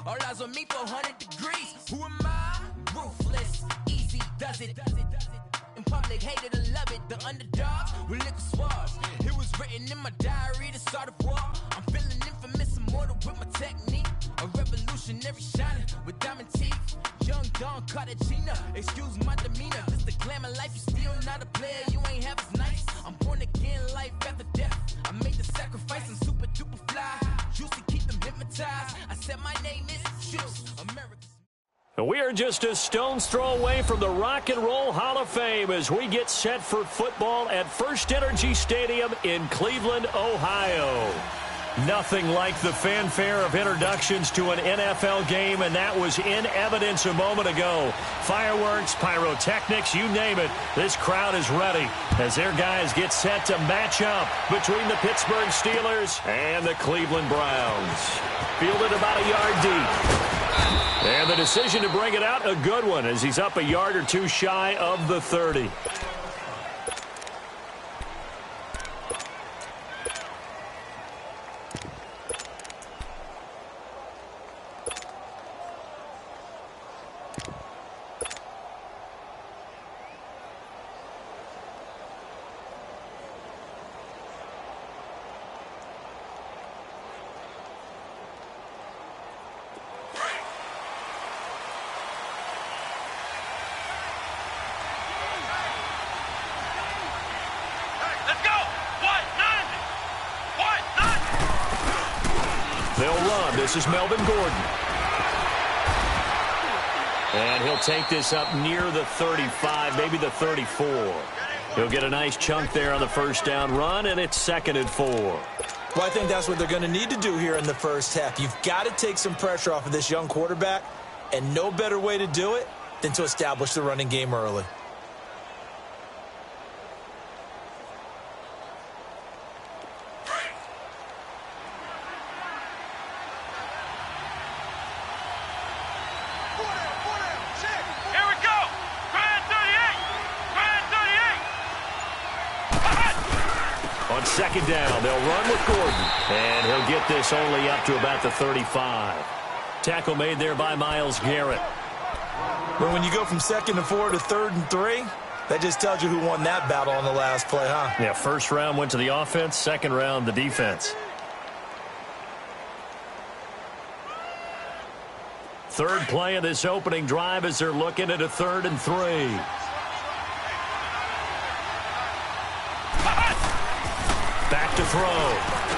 All eyes on me for 100 degrees. Who am I? Ruthless, easy does it. In public, hated or love it. The underdogs with liquor swabs. It was written in my diary to start a war. I'm feeling infamous, immortal with my technique. A revolutionary shining with diamond teeth. Young Don Cartagena, excuse my demeanor. This the glamour life, you still not a player, you ain't half as nice. I'm born again, life after death. I made the sacrifice, I'm super duper fly. Juicy, keep them hypnotized. I said my name is Juice, America's. We are just a stone's throw away from the Rock and Roll Hall of Fame as we get set for football at First Energy Stadium in Cleveland, Ohio. Nothing like the fanfare of introductions to an NFL game, and that was in evidence a moment ago. Fireworks, pyrotechnics, you name it. This crowd is ready as their guys get set to match up between the Pittsburgh Steelers and the Cleveland Browns. Fielded about a yard deep. And the decision to bring it out, a good one, as he's up a yard or two shy of the 30. They'll run. This is Melvin Gordon. And he'll take this up near the 35, maybe the 34. He'll get a nice chunk there on the first down run, and it's 2nd and 4. Well, I think that's what they're going to need to do here in the first half. You've got to take some pressure off of this young quarterback, and no better way to do it than to establish the running game early. Second down, they'll run with Gordon. And he'll get this only up to about the 35. Tackle made there by Myles Garrett. But when you go from 2nd and 4 to 3rd and 3, that just tells you who won that battle on the last play, huh? Yeah, first round went to the offense, second round the defense. Third play of this opening drive as they're looking at a 3rd and 3. Back to throw.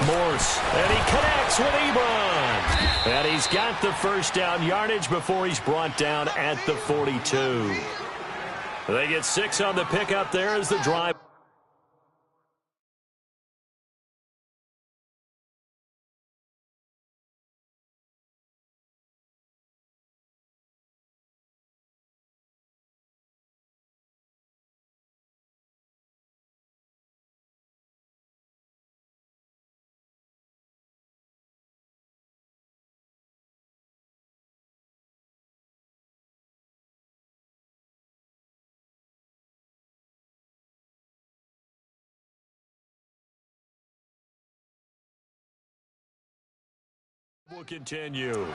Morse. And he connects with Ebron. And he's got the first down yardage before he's brought down at the 42. They get 6 on the pickup there as the drive. Will continue.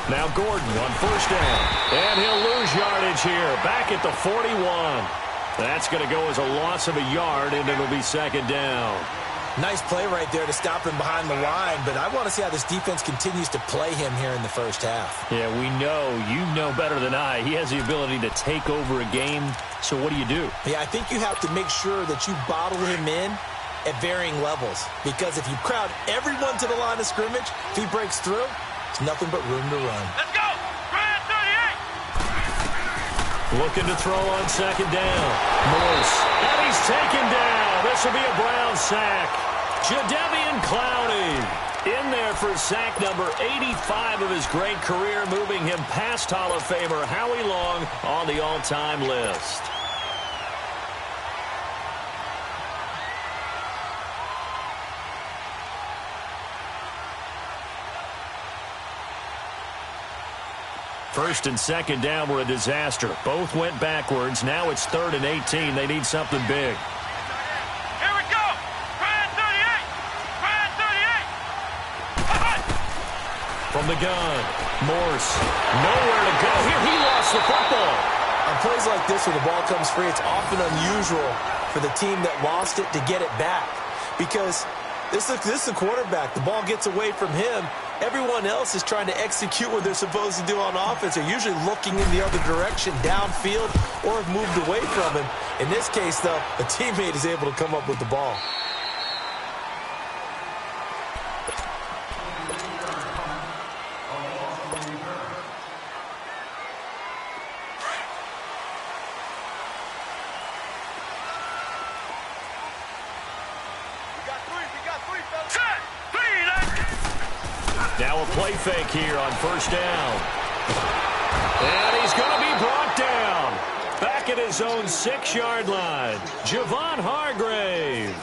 Now Gordon on first down. And he'll lose yardage here. Back at the 41. That's going to go as a loss of a yard, and it'll be 2nd down. Nice play right there to stop him behind the line, but I want to see how this defense continues to play him here in the first half. Yeah, we know. You know better than I. He has the ability to take over a game, so what do you do? Yeah, I think you have to make sure that you bottle him in at varying levels, because if you crowd everyone to the line of scrimmage, if he breaks through, it's nothing but room to run. Let's go! Brad 38! Looking to throw on 2nd down. Morse. And he's taken down. This will be a Brown sack. Jadeveon Clowney for sack number 85 of his great career, moving him past Hall of Famer Howie Long on the all-time list. First and second down were a disaster. Both went backwards. Now it's 3rd and 18. They need something big. Here we go. Brand 38. Brand 38. From the gun, Morse. Nowhere to go here. He lost the football. On plays like this where the ball comes free, it's often unusual for the team that lost it to get it back. Because this is the quarterback. The ball gets away from him. Everyone else is trying to execute what they're supposed to do on offense. They're usually looking in the other direction, downfield, or have moved away from him. In this case, though, a teammate is able to come up with the ball. Now a play fake here on first down. And he's going to be brought down. Back at his own 6-yard line. Javon Hargrave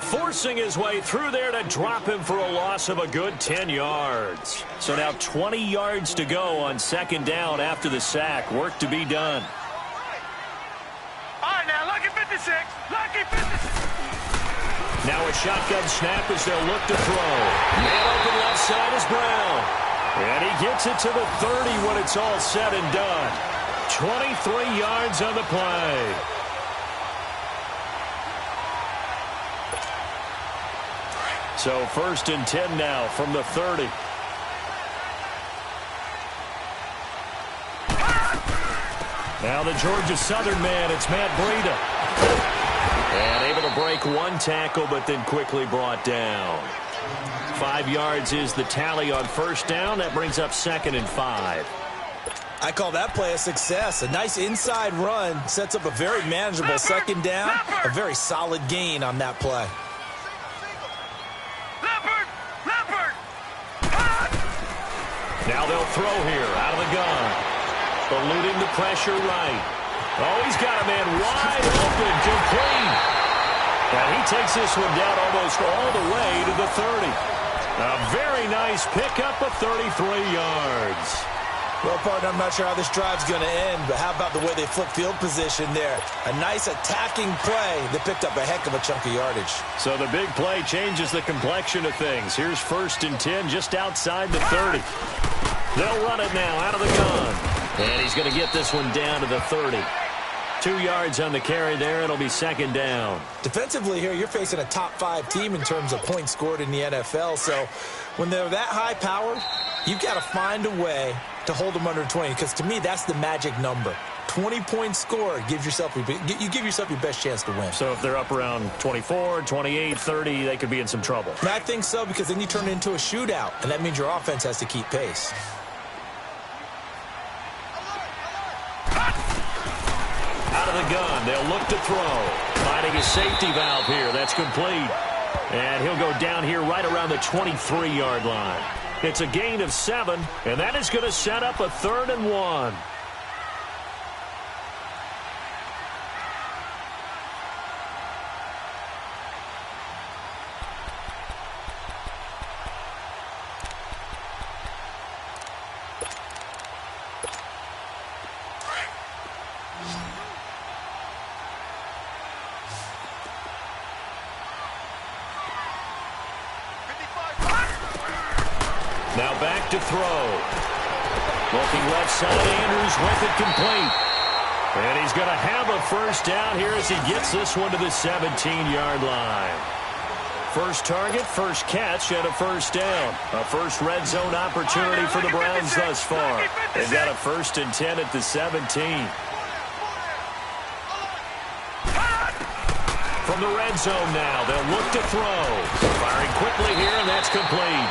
forcing his way through there to drop him for a loss of a good 10 yards. So now 20 yards to go on second down after the sack. Work to be done. All right, now, lucky 56. Lucky 56. Now a shotgun snap as they'll look to throw. Man open left side is Brown. And he gets it to the 30 when it's all said and done. 23 yards on the play. So 1st and 10 now from the 30. Now the Georgia Southern man, it's Matt Breida. And able to break one tackle, but then quickly brought down. 5 yards is the tally on first down. That brings up 2nd and 5. I call that play a success. A nice inside run sets up a very manageable second down. A very solid gain on that play. Now they'll throw here out of the gun. Eluding the pressure right. Oh, he's got a man wide open, complete. And he takes this one down almost all the way to the 30. A very nice pickup of 33 yards. Well, partner, I'm not sure how this drive's going to end, but how about the way they flip field position there? A nice attacking play that picked up a heck of a chunk of yardage. So the big play changes the complexion of things. Here's 1st and 10 just outside the 30. They'll run it now out of the gun. And he's going to get this one down to the 30. 2 yards on the carry there. It'll be 2nd down. Defensively here, you're facing a top-5 team in terms of points scored in the NFL. So when they're that high-powered, you've got to find a way to hold them under 20. Because to me, that's the magic number. 20 points scored gives yourself you give yourself your best chance to win. So if they're up around 24, 28, 30, they could be in some trouble. And I think so, because then you turn it into a shootout, and that means your offense has to keep pace. Out of the gun, they'll look to throw. Finding a safety valve here. That's complete. And he'll go down here right around the 23-yard line. It's a gain of 7, and that is going to set up a 3rd and 1. Now back to throw. Looking left side, Andrews with it complete. And he's going to have a first down here as he gets this one to the 17-yard line. First target, first catch, and a first down. A first red zone opportunity for the Browns thus far. They've got a 1st and 10 at the 17. From the red zone now, they'll look to throw. Firing quickly here, and that's complete.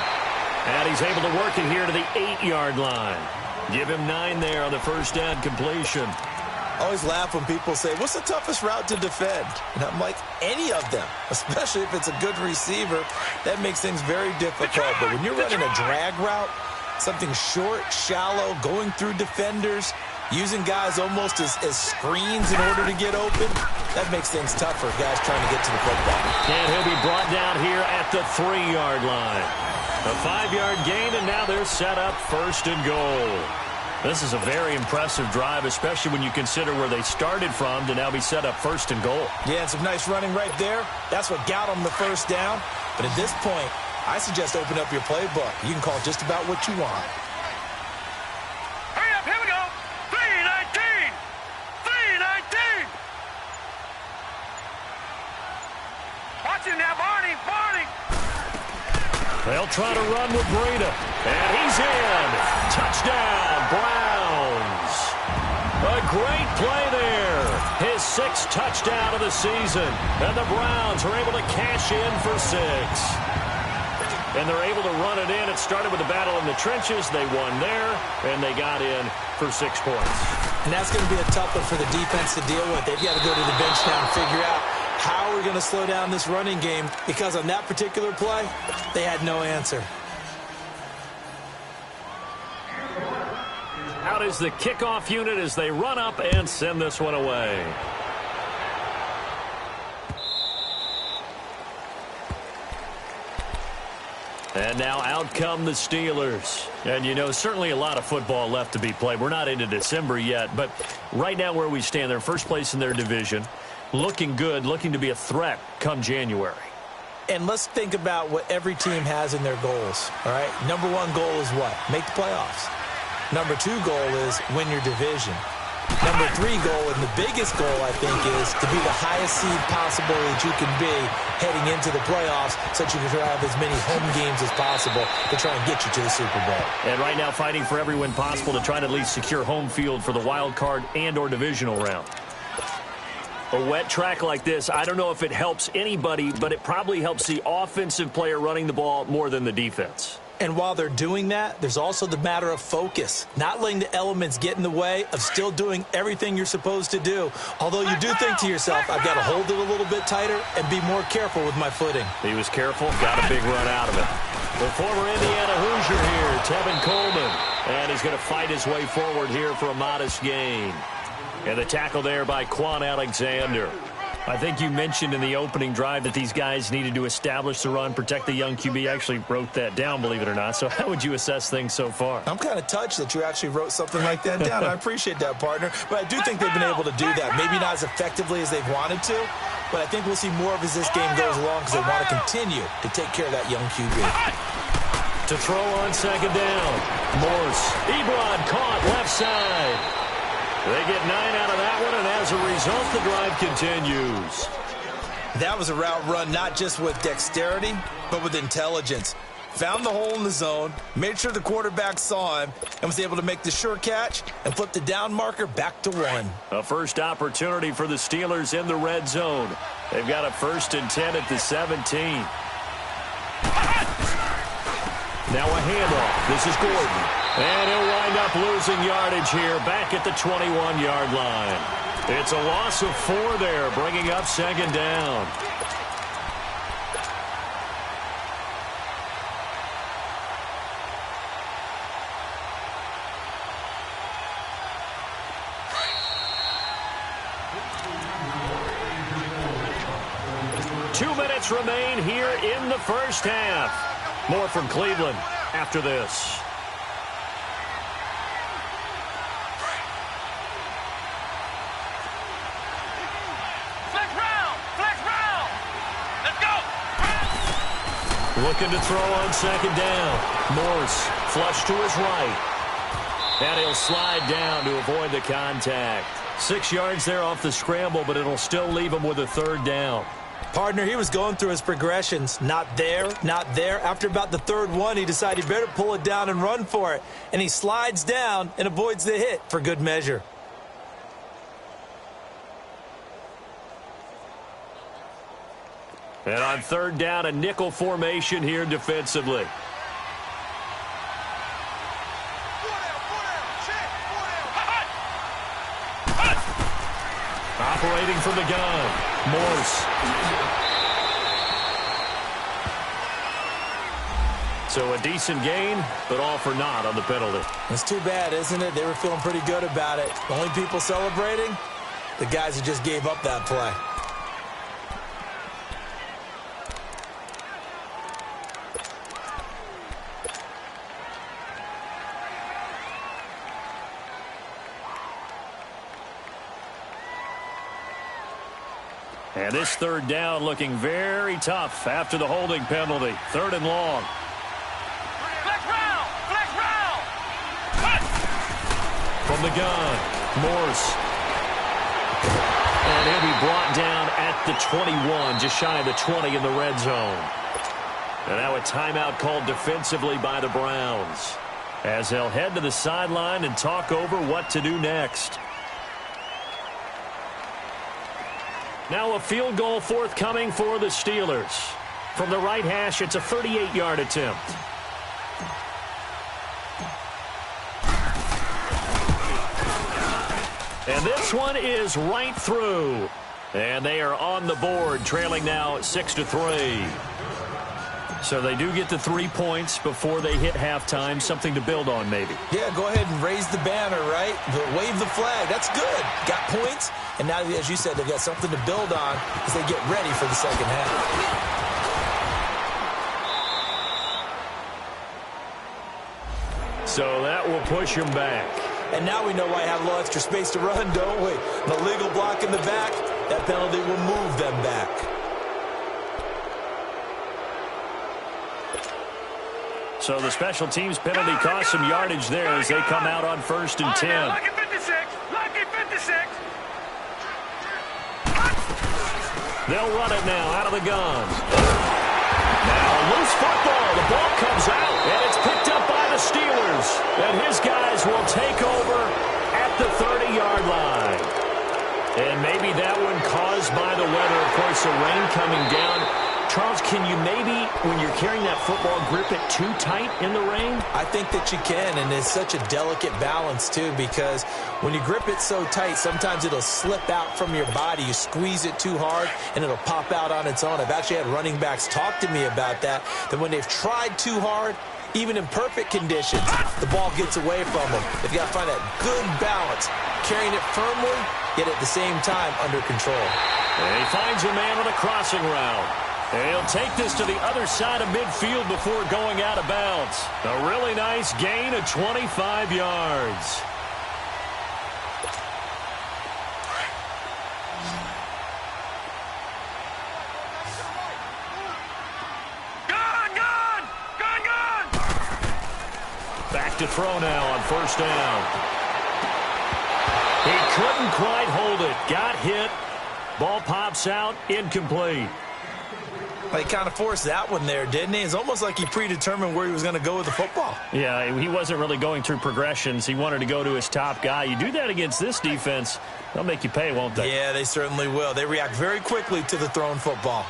And he's able to work it here to the 8-yard line. Give him 9 there on the first down completion. I always laugh when people say, what's the toughest route to defend? And I'm like, any of them, especially if it's a good receiver. That makes things very difficult. But when you're running a drag route, something short, shallow, going through defenders, using guys almost as screens in order to get open, that makes things tough for guys trying to get to the football. And he'll be brought down here at the 3-yard line. A 5-yard gain, and now they're set up 1st and goal. This is a very impressive drive, especially when you consider where they started from to now be set up 1st and goal. Yeah, and some nice running right there. That's what got them the first down. But at this point, I suggest open up your playbook. You can call just about what you want. Hurry up, here we go. 3-19. 3-19. Watch him now, Barney. They'll try to run with Breida. And he's in. Touchdown, Browns. A great play there. His 6th touchdown of the season. And the Browns are able to cash in for 6. And they're able to run it in. It started with a battle in the trenches. They won there, and they got in for 6 points. And that's going to be a tough one for the defense to deal with. They've got to go to the bench now and figure out how we're going to slow down this running game, because on that particular play, they had no answer. Out is the kickoff unit as they run up and send this one away. And now out come the Steelers. And, you know, certainly a lot of football left to be played. We're not into December yet, but right now where we stand, they're first place in their division. Looking good, looking to be a threat come January. And let's think about what every team has in their goals, all right? Number 1 goal is what? Make the playoffs. Number 2 goal is win your division. Number 3 goal, and the biggest goal, I think, is to be the highest seed possible that you can be heading into the playoffs so that you can have as many home games as possible to try and get you to the Super Bowl. And right now fighting for every win possible to try to at least secure home field for the wild card and or divisional round. A wet track like this, I don't know if it helps anybody, but it probably helps the offensive player running the ball more than the defense. And while they're doing that, there's also the matter of focus. Not letting the elements get in the way of still doing everything you're supposed to do. Although you do think to yourself, I've got to hold it a little bit tighter and be more careful with my footing. He was careful, got a big run out of it. The former Indiana Hoosier here, Tevin Coleman. And he's going to fight his way forward here for a modest gain. And the tackle there by Quan Alexander. I think you mentioned in the opening drive that these guys needed to establish the run, protect the young QB. I actually wrote that down, believe it or not. So how would you assess things so far? I'm kind of touched that you actually wrote something like that down. I appreciate that, partner. But I do think they've been able to do that. Maybe not as effectively as they've wanted to, but I think we'll see more of as this game goes along because they want to continue to take care of that young QB. To throw on 2nd down. Morse. Ebron caught left side. They get 9 out of that one, and as a result, the drive continues. That was a route run not just with dexterity, but with intelligence. Found the hole in the zone, made sure the quarterback saw him, and was able to make the sure catch and flip the down marker back to 1. A first opportunity for the Steelers in the red zone. They've got a 1st and 10 at the 17. Now a handoff. This is Gordon. And he'll wind up losing yardage here back at the 21-yard line. It's a loss of 4 there, bringing up 2nd down. Two minutes remain here in the first half. More from Cleveland after this. Looking to throw on 2nd down. Morse, flush to his right. And he'll slide down to avoid the contact. 6 yards there off the scramble, but it'll still leave him with a 3rd down. Partner, he was going through his progressions. Not there, not there. After about the 3rd one, he decided he better pull it down and run for it. And he slides down and avoids the hit for good measure. And on 3rd down, a nickel formation here defensively. Operating from the gun, Morse. So a decent gain, but all for naught on the penalty. It's too bad, isn't it? They were feeling pretty good about it. The only people celebrating, the guys who just gave up that play. And this third down looking very tough after the holding penalty. 3rd and long. Flex round! Flex round! Cut! From the gun, Morse. And he'll be brought down at the 21, just shy of the 20 in the red zone. And now a timeout called defensively by the Browns, as they'll head to the sideline and talk over what to do next. Now a field goal forthcoming for the Steelers. From the right hash, it's a 38-yard attempt. And this one is right through. And they are on the board, trailing now 6-3. So they do get the 3 points before they hit halftime, something to build on maybe. Yeah, go ahead and raise the banner, right? Wave the flag. That's good. Got points. And now, as you said, they've got something to build on as they get ready for the second half. So that will push him back. And now we know why I have a little extra space to run, don't we? The legal block in the back, that penalty will move them back. So the special teams penalty cost some yardage there as they come out on 1st and 10. Lucky 56! Lucky 56! They'll run it now out of the gun. Now loose football. The ball comes out, and it's picked up by the Steelers. And his guys will take over at the 30-yard line. And maybe that one caused by the weather. Of course, the rain coming down. Charles, can you maybe, when you're carrying that football, grip it too tight in the rain? I think that you can, and it's such a delicate balance, too, because when you grip it so tight, sometimes it'll slip out from your body. You squeeze it too hard, and it'll pop out on its own. I've actually had running backs talk to me about that when they've tried too hard, even in perfect conditions, the ball gets away from them. They've got to find that good balance, carrying it firmly, yet at the same time under control. And he finds a man on a crossing route. And he'll take this to the other side of midfield before going out of bounds. A really nice gain of 25 yards. Back to throw now on 1st down. He couldn't quite hold it. Got hit. Ball pops out. Incomplete. Well, he kind of forced that one there, didn't he? It's almost like he predetermined where he was going to go with the football. Yeah, he wasn't really going through progressions. He wanted to go to his top guy. You do that against this defense, they'll make you pay, won't they? Yeah, they certainly will. They react very quickly to the thrown football.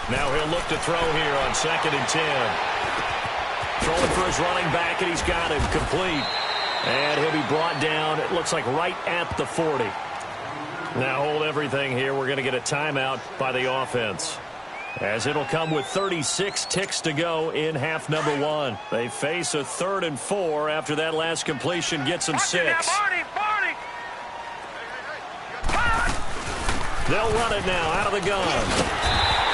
Now he'll look to throw here on 2nd and 10. Throwing for his running back, and he's got him complete. And he'll be brought down, it looks like right at the 40. Now hold everything here. We're going to get a timeout by the offense, as it'll come with 36 ticks to go in half number 1. They face a 3rd and 4 after that last completion gets them 6. They'll run it now out of the gun.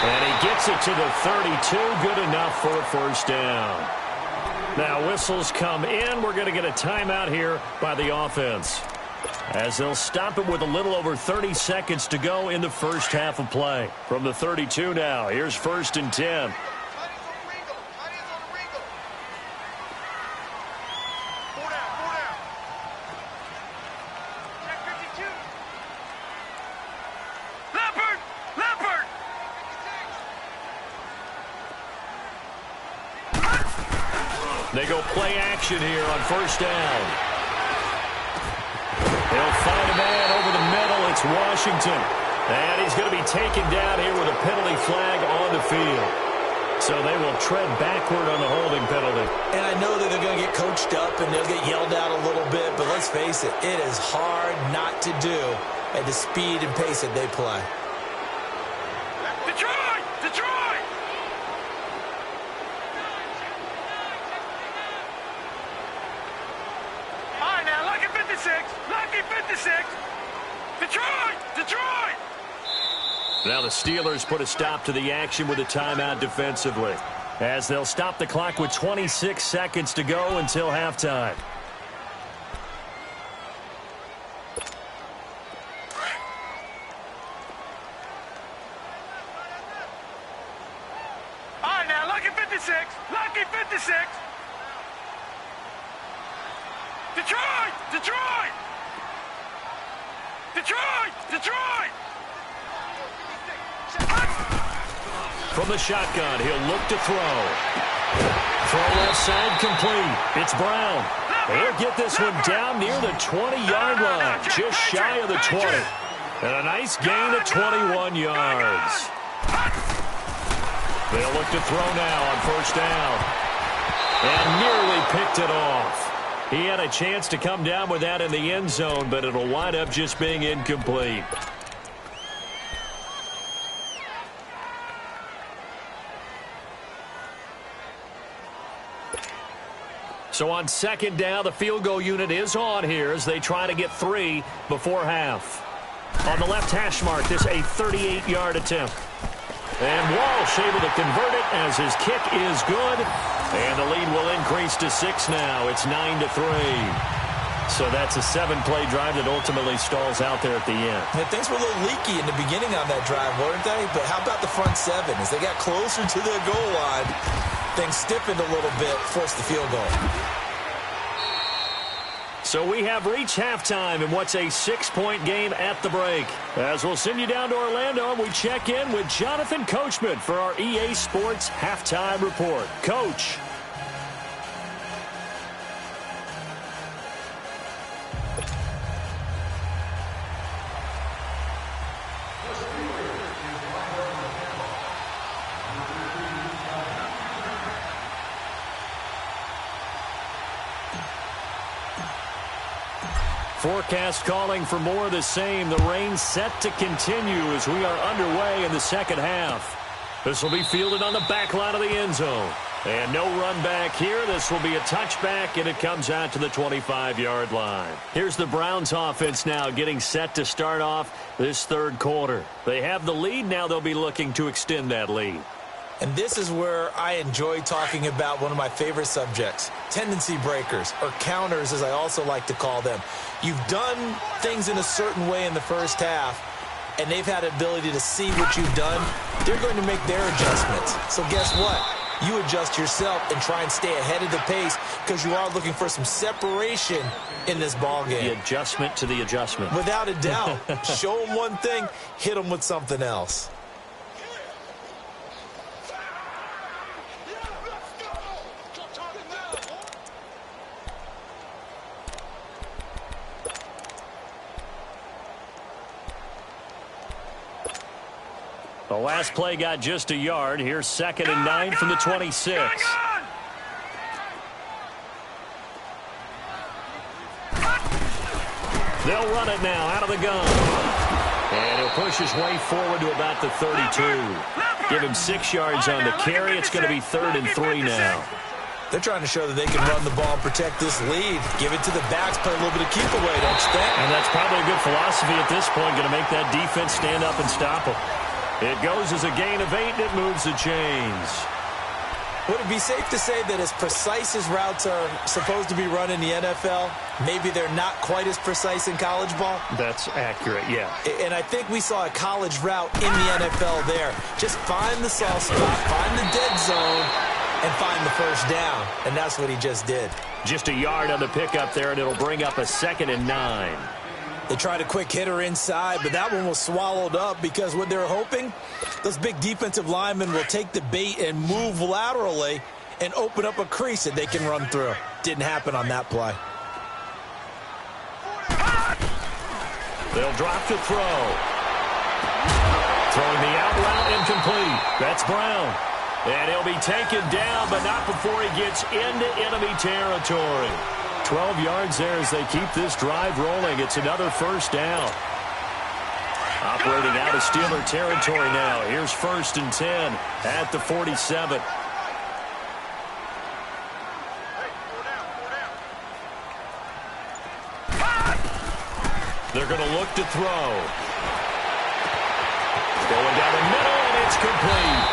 And he gets it to the 32. Good enough for a 1st down. Now whistles come in. We're going to get a timeout here by the offense, as they'll stop it with a little over 30 seconds to go in the first half of play. From the 32 now, here's 1st and 10. They go play action here on 1st down. He'll find a man over the middle. It's Washington. And he's going to be taken down here with a penalty flag on the field. So they will tread backward on the holding penalty. And I know that they're going to get coached up and they'll get yelled at a little bit, but let's face it, it is hard not to do at the speed and pace that they play. Detroit! Detroit! All right, now, lucky 56. Lucky 56. Detroit! Detroit! Now the Steelers put a stop to the action with a timeout defensively, as they'll stop the clock with 26 seconds to go until halftime. All right, now, lucky 56. Lucky 56. Detroit! Detroit! Detroit! Detroit! From the shotgun, he'll look to throw. Throw left side complete. It's Brown. He'll get this one down near the 20-yard line, just shy of the 20. And a nice gain of 21 yards. They'll look to throw now on first down. And nearly picked it off. He had a chance to come down with that in the end zone, but it'll wind up just being incomplete. So on second down, the field goal unit is on here as they try to get 3 before half. On the left hash mark, this a 38-yard attempt. And Walsh able to convert it as his kick is good. And the lead will increase to 6 now. It's 9-3. So that's a 7-play drive that ultimately stalls out there at the end. And things were a little leaky in the beginning on that drive, weren't they? But how about the front 7? As they got closer to the goal line, things stiffened a little bit, forced the field goal. So we have reached halftime in what's a 6-point game at the break. As we'll send you down to Orlando, and we check in with Jonathan Coachman for our EA Sports Halftime Report. Coach. Forecast calling for more of the same. The rain set to continue as we are underway in the second half. This will be fielded on the back line of the end zone. And no run back here. This will be a touchback, and it comes out to the 25-yard line. Here's the Browns offense now getting set to start off this third quarter. They have the lead. Now they'll be looking to extend that lead. And this is where I enjoy talking about one of my favorite subjects, tendency breakers, or counters as I also like to call them. You've done things in a certain way in the first half, and they've had the ability to see what you've done. They're going to make their adjustments. So guess what? You adjust yourself and try and stay ahead of the pace because you are looking for some separation in this ball game. The adjustment to the adjustment. Without a doubt. Show them one thing, hit them with something else. The last play got just a yard. Here's 2nd and 9 from the 26. They'll run it now out of the gun. And he'll push his way forward to about the 32. Give him 6 yards on the carry. It's going to be 3rd and 3 now. They're trying to show that they can run the ball and protect this lead. Give it to the backs, play a little bit of keep away, don't you think? And that's probably a good philosophy at this point, going to make that defense stand up and stop them. It goes as a gain of 8, and it moves the chains. Would it be safe to say that as precise as routes are supposed to be run in the NFL, maybe they're not quite as precise in college ball? That's accurate, yeah. And I think we saw a college route in the NFL there. Just find the soft spot, find the dead zone, and find the first down. And that's what he just did. Just a yard on the pickup there, and it'll bring up a 2nd and 9. They tried a quick hitter inside, but that one was swallowed up because what they're hoping, those big defensive linemen will take the bait and move laterally and open up a crease that they can run through. Didn't happen on that play. They'll drop to throw. Throwing the out route incomplete. That's Brown. And he'll be taken down, but not before he gets into enemy territory. 12 yards there as they keep this drive rolling. It's another first down. Operating out of Steeler territory now. Here's 1st and 10 at the 47. They're going to look to throw. Going down the middle, and it's complete.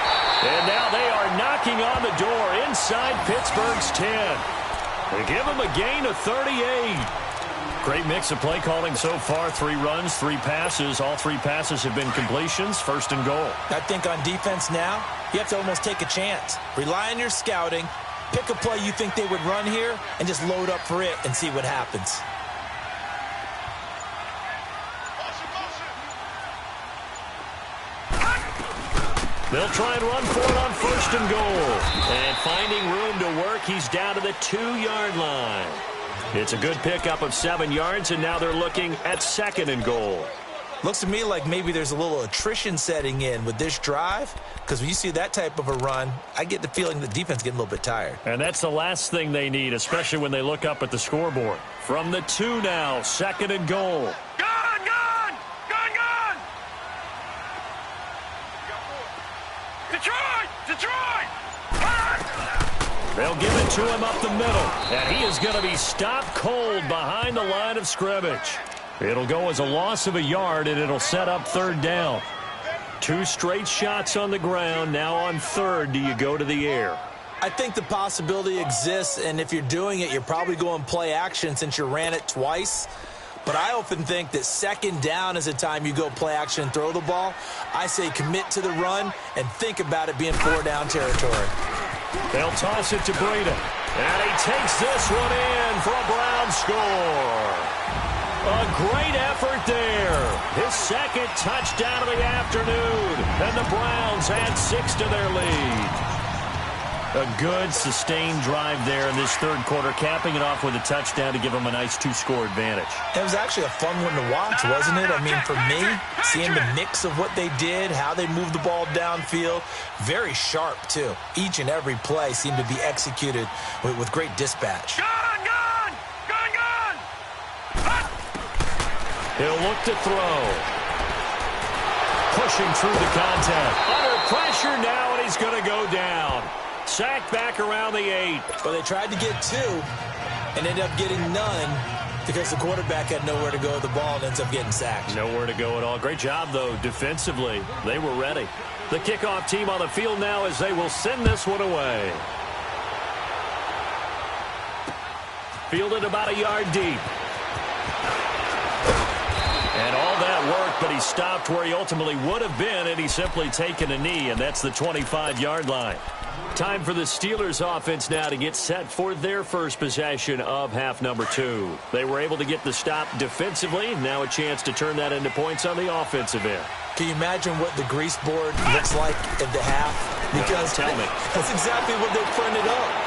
And now they are knocking on the door inside Pittsburgh's 10. They give them a gain of 38. Great mix of play calling so far. 3 runs, 3 passes. All 3 passes have been completions. 1st and goal. I think on defense now, you have to almost take a chance. Rely on your scouting. Pick a play you think they would run here and just load up for it and see what happens. They'll try and run for it on 1st and goal. And finding room to work, he's down to the 2-yard line. It's a good pickup of 7 yards, and now they're looking at 2nd and goal. Looks to me like maybe there's a little attrition setting in with this drive, because when you see that type of a run, I get the feeling the defense is getting a little bit tired. And that's the last thing they need, especially when they look up at the scoreboard. From the 2 now, 2nd and goal. Detroit! They'll give it to him up the middle, and he is going to be stopped cold behind the line of scrimmage. It'll go as a loss of a yard, and it'll set up 3rd down. 2 straight shots on the ground. Now on 3rd, do you go to the air? I think the possibility exists, and if you're doing it, you're probably going play action since you ran it twice. But I often think that 2nd down is the time you go play action and throw the ball. I say commit to the run and think about it being 4-down territory. They'll toss it to Breida. And he takes this one in for a Brown score. A great effort there. His 2nd touchdown of the afternoon. And the Browns add 6 to their lead. A good, sustained drive there in this 3rd quarter, capping it off with a touchdown to give them a nice 2-score advantage. It was actually a fun one to watch, wasn't it? I mean, for me, seeing the mix of what they did, how they moved the ball downfield, very sharp, too. Each and every play seemed to be executed with great dispatch. Gun! He'll look to throw. Pushing through the contact. Under pressure now, and he's going to go down. Sacked back around the 8. Well, they tried to get 2 and ended up getting none because the quarterback had nowhere to go with the ball and ends up getting sacked. Nowhere to go at all. Great job, though, defensively. They were ready. The kickoff team on the field now as they will send this one away. Fielded about a yard deep. And all that work, but he stopped where he ultimately would have been, and he's simply taken a knee, and that's the 25-yard line. Time for the Steelers offense now to get set for their first possession of half number 2. They were able to get the stop defensively. Now a chance to turn that into points on the offensive end. Can you imagine what the grease board looks like at the half? Because tell me. That's exactly what they printed up.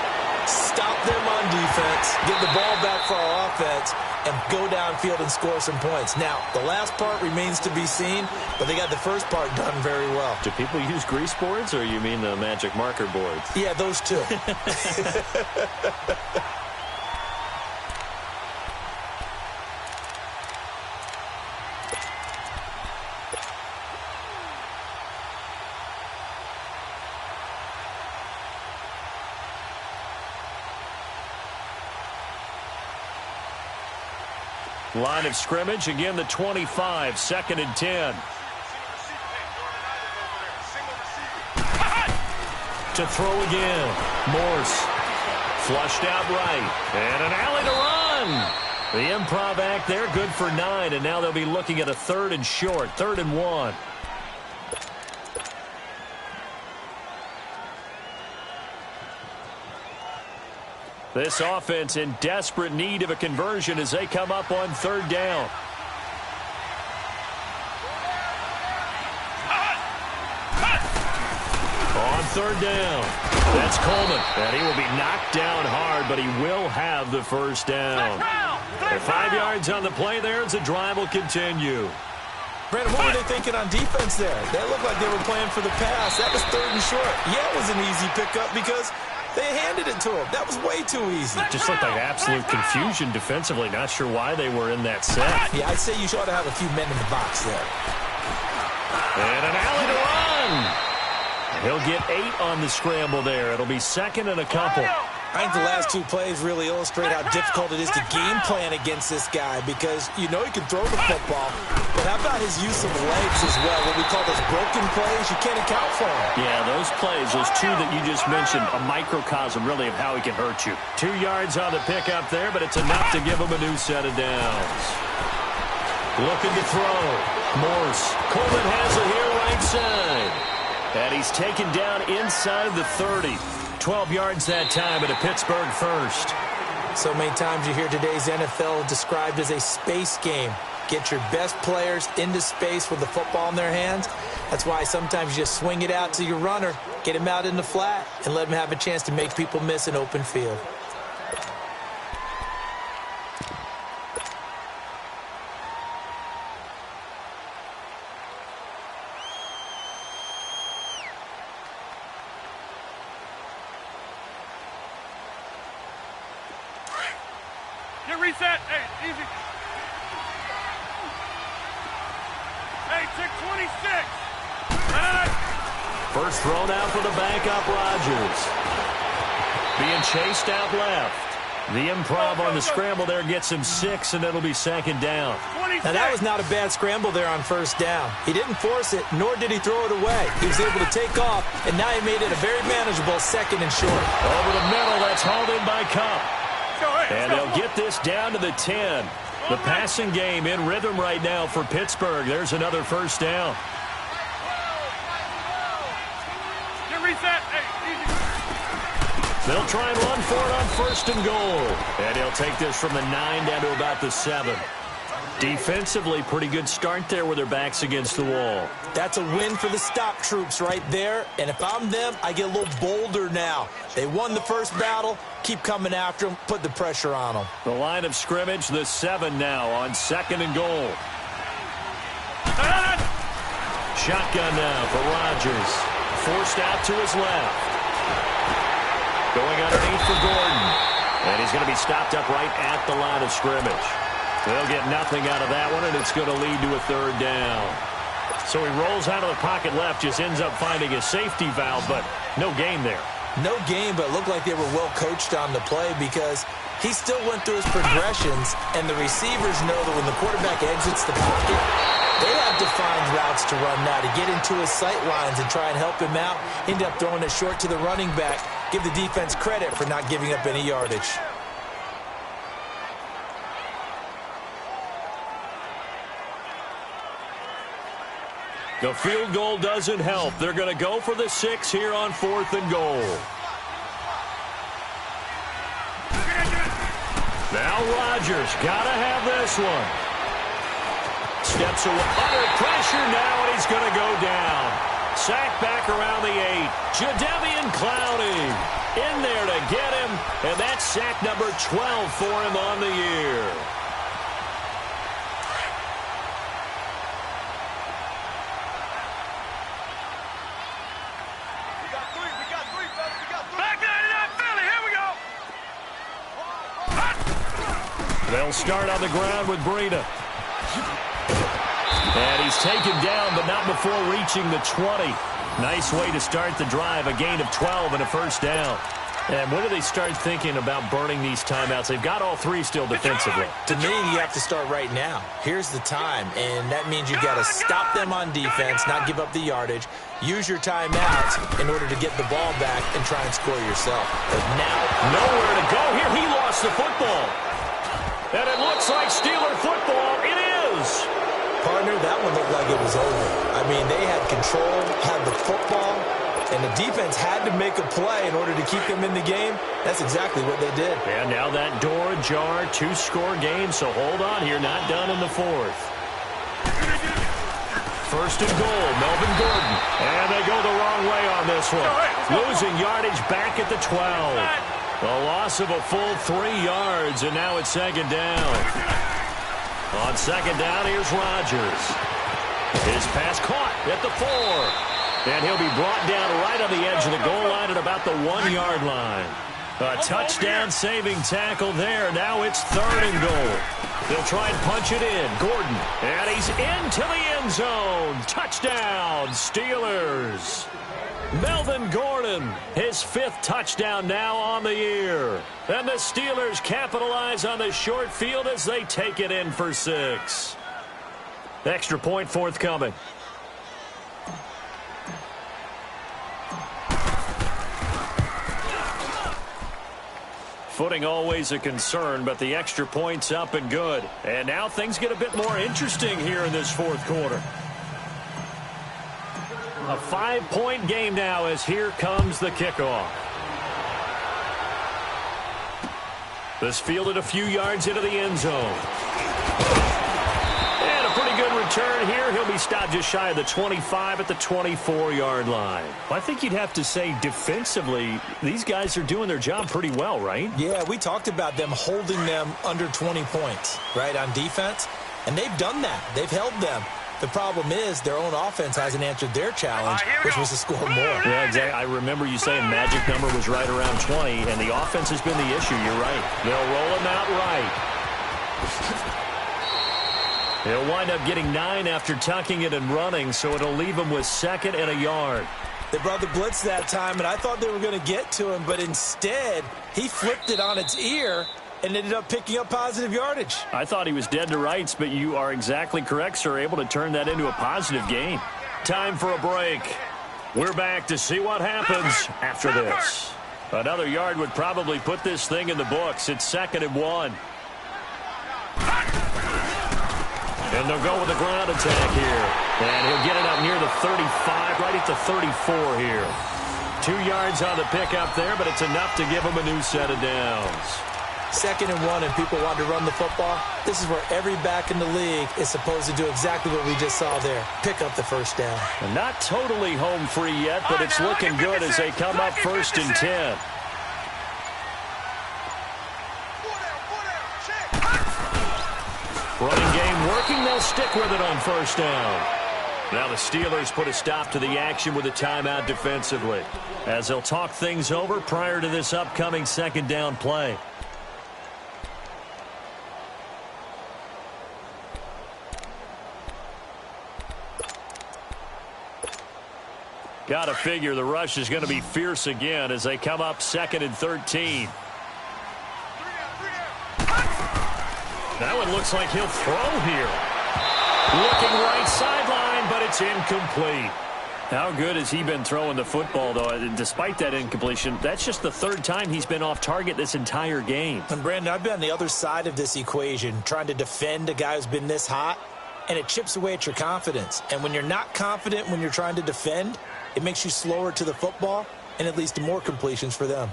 Stop them on defense, get the ball back for our offense, and go downfield and score some points. Now, the last part remains to be seen, but they got the first part done very well. Do people use grease boards, or you mean the magic marker boards? Yeah, those two. Line of scrimmage, again the 25, 2nd and 10. To throw again. Morse. Flushed out right. And an alley to run. The improv act there, good for 9, and now they'll be looking at a 3rd and short, 3rd and 1. This offense in desperate need of a conversion as they come up on 3rd down. On 3rd down, that's Coleman. And he will be knocked down hard, but he will have the first down. 5 yards on the play there as the drive will continue. Brandon, what were they thinking on defense there? They looked like they were playing for the pass. That was 3rd and short. Yeah, it was an easy pickup because they handed it to him. That was way too easy. Just looked like absolute confusion defensively. Not sure why they were in that set. Yeah, I'd say you ought to have a few men in the box there. And an alley to run. He'll get 8 on the scramble there. It'll be 2nd and a couple. I think the last 2 plays really illustrate how difficult it is to game plan against this guy because you know he can throw the football, but how about his use of legs as well? What we call those broken plays, you can't account for them. Yeah, those plays, those 2 that you just mentioned, a microcosm really of how he can hurt you. 2 yards on the pickup there, but it's enough to give him a new set of downs. Looking to throw. Morse. Coleman has it here right side. And he's taken down inside the 30. 12 yards that time at a Pittsburgh first. So many times you hear today's NFL described as a space game. Get your best players into space with the football in their hands. That's why sometimes you just swing it out to your runner, get him out in the flat, and let him have a chance to make people miss an open field. Get reset. Hey, easy. Hey, check 26. First thrown out for the backup, Rodgers. Being chased out left. The improv on the scramble there gets him 6, and it'll be 2nd down. 26. Now, that was not a bad scramble there on 1st down. He didn't force it, nor did he throw it away. He was able to take off, and now he made it a very manageable 2nd and short. Over the middle, that's hauled in by Cup. And they'll get this down to the 10. The passing game in rhythm right now for Pittsburgh. There's another 1st down. Get reset. Hey, easy. They'll try and run for it on 1st and goal. And he'll take this from the 9 down to about the 7. Defensively, pretty good start there with their backs against the wall. That's a win for the stop troops right there. And if I'm them, I get a little bolder now. They won the first battle. Keep coming after them. Put the pressure on them. The line of scrimmage, the 7 now on 2nd and goal. Shotgun now for Rodgers. Forced out to his left. Going underneath for Gordon. And he's going to be stopped up right at the line of scrimmage. They'll get nothing out of that one, and it's going to lead to a 3rd down. So he rolls out of the pocket left, just ends up finding a safety valve, but no gain there. No game, but it looked like they were well coached on the play because he still went through his progressions, and the receivers know that when the quarterback exits the pocket, they have defined routes to run now to get into his sight lines and try and help him out. End up throwing it short to the running back. Give the defense credit for not giving up any yardage. The field goal doesn't help. They're going to go for the 6 here on 4th and goal. Now Rodgers got to have this one. Steps away. Under pressure now, and he's going to go down. Sacked back around the 8. Jadeveon Clowney in there to get him, and that's sack number 12 for him on the year. They'll start on the ground with Breida. And he's taken down, but not before reaching the 20. Nice way to start the drive, a gain of 12 and a 1st down. And when do they start thinking about burning these timeouts? They've got all 3 still defensively. To me, you have to start right now. Here's the time, and that means you've got to stop them on defense, not give up the yardage. Use your timeouts in order to get the ball back and try and score yourself. But now, nowhere to go here. He lost the football. And it looks like Steeler football. It is. Partner, that one looked like it was over. I mean, they had control, had the football, and the defense had to make a play in order to keep them in the game. That's exactly what they did. And now that door ajar, 2-score game, so hold on here, not done in the 4th. 1st and goal, Melvin Gordon. And they go the wrong way on this one. Losing yardage back at the 12. A loss of a full 3 yards, and now it's 2nd down. On 2nd down, here's Rodgers. His pass caught at the 4. And he'll be brought down right on the edge of the goal line at about the 1-yard line. A touchdown-saving tackle there. Now it's 3rd and goal. They'll try and punch it in. Gordon. And he's into the end zone. Touchdown, Steelers. Melvin Gordon, his 5th touchdown now on the year. And the Steelers capitalize on the short field as they take it in for 6. Extra point forthcoming. Footing always a concern, but the extra point's up and good. And now things get a bit more interesting here in this 4th quarter. A 5-point game now as here comes the kickoff. This fielded a few yards into the end zone. And a pretty good return here. He'll be stopped just shy of the 25 at the 24-yard line. Well, I think you'd have to say defensively, these guys are doing their job pretty well, right? Yeah, we talked about them holding them under 20 points, right, on defense. And they've done that. They've held them. The problem is their own offense hasn't answered their challenge, which was to score more. Yeah, exactly. I remember you saying magic number was right around 20, and the offense has been the issue. You're right. They'll roll him out right. He'll wind up getting 9 after tucking it and running, so it'll leave him with 2nd and a yard. They brought the blitz that time, and I thought they were going to get to him, but instead he flipped it on its ear and ended up picking up positive yardage. I thought he was dead to rights, but you are exactly correct, sir. Able to turn that into a positive gain. Time for a break. We're back to see what happens after this. Another yard would probably put this thing in the books. It's 2nd and 1. And they'll go with a ground attack here. And he'll get it up near the 35, right at the 34 here. 2 yards on the pickup there, but it's enough to give him a new set of downs. 2nd and 1 and people want to run the football. This is where every back in the league is supposed to do exactly what we just saw there. Pick up the 1st down. And not totally home free yet, but it's looking good as they come up 1st and 10. Running game working. They'll stick with it on 1st down. Now the Steelers put a stop to the action with a timeout defensively, as they'll talk things over prior to this upcoming 2nd down play. Got to figure the rush is going to be fierce again as they come up 2nd and 13. That one looks like he'll throw here. Looking right sideline, but it's incomplete. How good has he been throwing the football, though? Despite that incompletion, that's just the 3rd time he's been off target this entire game. And, Brandon, I've been on the other side of this equation, trying to defend a guy who's been this hot, and it chips away at your confidence. And when you're not confident when you're trying to defend, it makes you slower to the football, and it leads to more completions for them.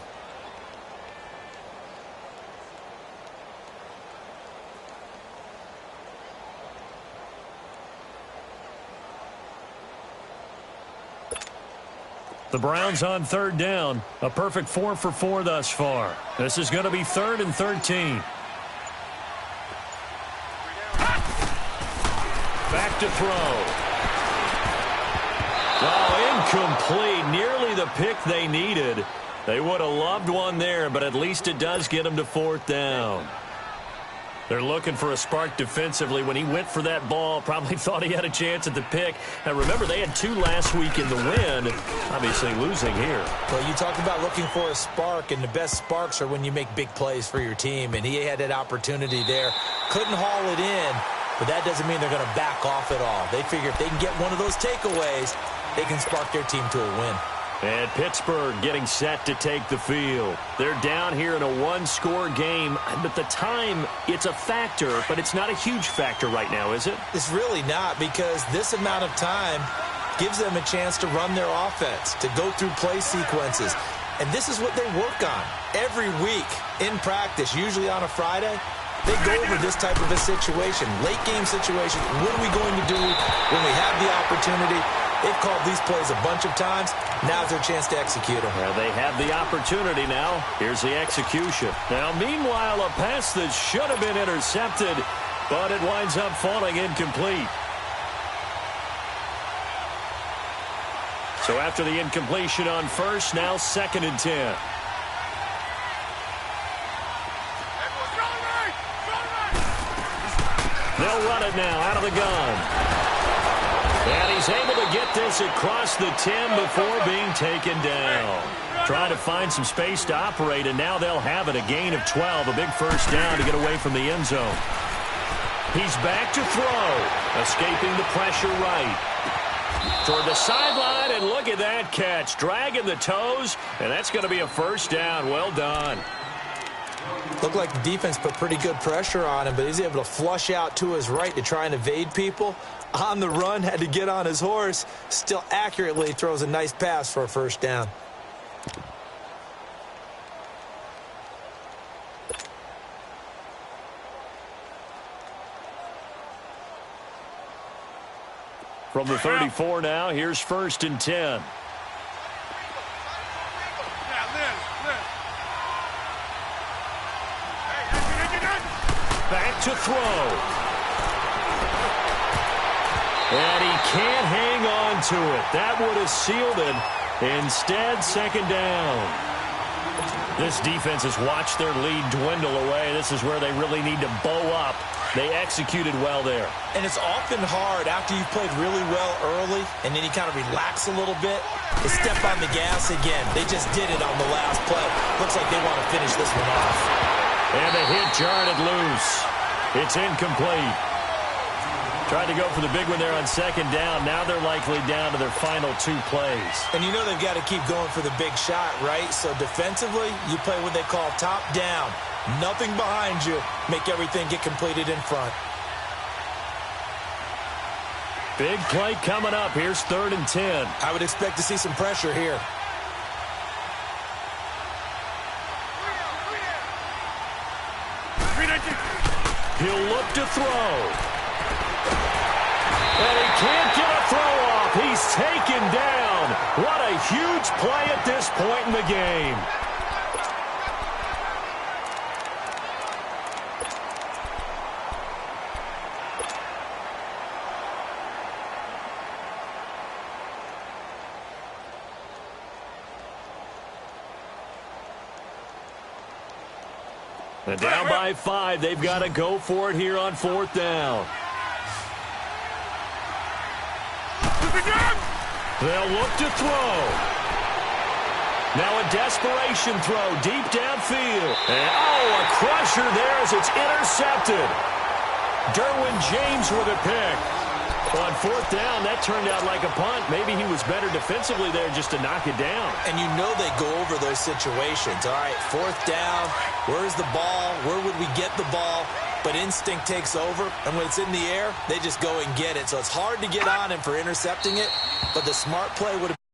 The Browns on 3rd down. A perfect 4 for 4 thus far. This is going to be 3rd and 13. Back to throw. Oh, incomplete. Nearly the pick they needed. They would have loved one there, but at least it does get them to 4th down. They're looking for a spark defensively. When he went for that ball, probably thought he had a chance at the pick. Now, remember, they had 2 last week in the win, obviously losing here. Well, you talk about looking for a spark, and the best sparks are when you make big plays for your team, and he had that opportunity there. Couldn't haul it in, but that doesn't mean they're going to back off at all. They figure if they can get one of those takeaways, they can spark their team to a win. And Pittsburgh getting set to take the field. They're down here in a 1-score game. But the time, it's a factor, but it's not a huge factor right now, is it? It's really not, because this amount of time gives them a chance to run their offense, to go through play sequences. And this is what they work on every week in practice, usually on a Friday. They go over this type of a situation, late game situation. What are we going to do when we have the opportunity? They've called these plays a bunch of times. Now's their chance to execute them. Well, they have the opportunity now. Here's the execution. Now, meanwhile, a pass that should have been intercepted, but it winds up falling incomplete. So after the incompletion on first, now 2nd and 10. They'll run it now out of the gun. And he's able to get this across the 10 before being taken down. Trying to find some space to operate, and now they'll have it. A gain of 12, a big first down to get away from the end zone. He's back to throw, escaping the pressure right. Toward the sideline, and look at that catch. Dragging the toes, and that's going to be a first down. Well done. Looked like the defense put pretty good pressure on him, but he's able to flush out to his right to try and evade people. On the run, had to get on his horse. Still accurately throws a nice pass for a first down. From the 34 now, here's 1st and 10. Back to throw. And he can't hang on to it. That would have sealed it. Instead, 2nd down. This defense has watched their lead dwindle away. This is where they really need to bow up. They executed well there. And it's often hard after you've played really well early and then you kind of relax a little bit to step on the gas again. They just did it on the last play. Looks like they want to finish this one off. And the hit jarred it loose. It's incomplete. Tried to go for the big one there on 2nd down. Now they're likely down to their final 2 plays. And you know they've got to keep going for the big shot, right? So defensively, you play what they call top down. Nothing behind you. Make everything get completed in front. Big play coming up. Here's 3rd and 10. I would expect to see some pressure here. He'll look to throw. And he can't get a throw off. He's taken down. What a huge play at this point in the game. And down by 5, they've got to go for it here on 4th down. They'll look to throw. Now a desperation throw deep downfield. And, oh, a crusher there as it's intercepted. Derwin James with a pick. On 4th down, that turned out like a punt. Maybe he was better defensively there just to knock it down. And you know they go over those situations. All right, 4th down, where's the ball? Where would we get the ball? But instinct takes over, and when it's in the air, they just go and get it. So it's hard to get on him for intercepting it, but the smart play would have